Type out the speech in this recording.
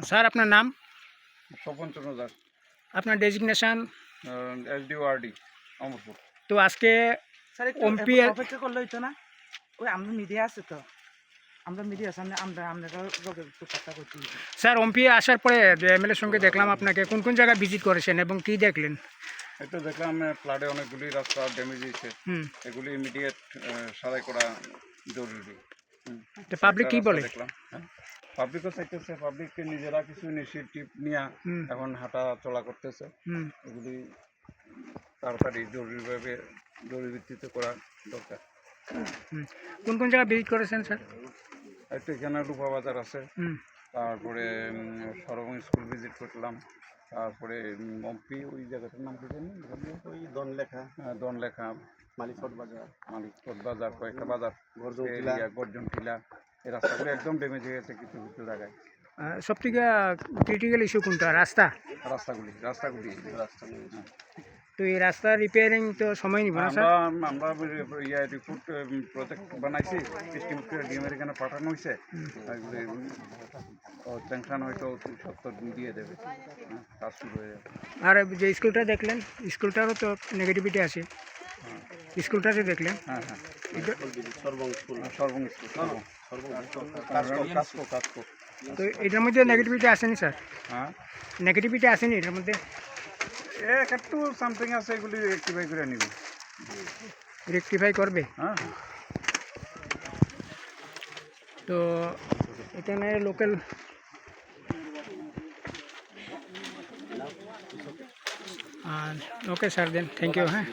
Sir আপনার নাম, স্বপন চন্দ্র দাস, আপনার ডেজিগনেশন? SDORD অমরপুর। তো আজকে স্যার একটু ওমপি অপেক্ষা করলে হইতো না? ওই আমরা মিডিয়া আছে তো, আমরা মিডিয়ার সামনে আমরা একটু কথা করছি। স্যার ওমপি আসার পরে এমএলএর সঙ্গে দেখলাম আপনাকে কোন কোন জায়গায় ভিজিট করেছেন এবং কি দেখলেন? এটা দেখলাম ফ্লাডে অনেকগুলি রাস্তা ড্যামেজ হয়েছে, এগুলি ইমিডিয়েট সারাই করা জরুরি। তো পাবলিক কি বলে? দেখলাম পাবলিকও চাইতেছে, পাবলিককে নিজেরা কিছু ইনিশিয়েটিভ নিয়ে এখন হাঁটা চলা করতেছে। এগুলি তাড়াতাড়ি জরুরি ভিত্তিতে করা দরকার। কোন কোন জায়গায় ভিজিট করেছেন স্যার? একটু এখানে রূপা বাজার আছে, তারপরে সরবং স্কুল ভিজিট করলাম, তারপরে ওমপি ওই জায়গাটার নাম কি জানি, ওই দনলেখা মালিকপট বাজার কয়েকটা বাজার, গর্জন টিলা, এই রাস্তাগুলো একদম ড্যামেজ হয়ে গেছে কিছু কিছু জায়গায়। সব থেকে ক্রিটিক্যাল ইস্যু কোনটা? রাস্তাগুলি। তো এই রাস্তা রিপেয়ারিং তো সময় নিব না স্যার? আমরা রিপোর্ট প্রজেক্ট বানাইছি, ডিএমের এখানে পাঠানো হয়েছে, স্যাংশন হয়তো সত্তর দিয়ে দেবে, কাজ শুরু হয়ে যাবে। আর যে স্কুলটা দেখলেন, স্কুলটারও তো নেগেটিভিটি আছে, স্কুলটা যে দেখলেন? হ্যাঁ, সর্বং স্কুল। তো এটার মধ্যে নেগেটিভিটি আসেনি স্যার? হ্যাঁ, নেগেটিভিটি আসেনি এটার মধ্যে? একটু সামথিং আছে, এগুলি রেক্টিফাই করে নিবে। রেকটিফাই করবে? হ্যাঁ। তো এখানে লোকাল আর okay sir, then thank you. হ্যাঁ।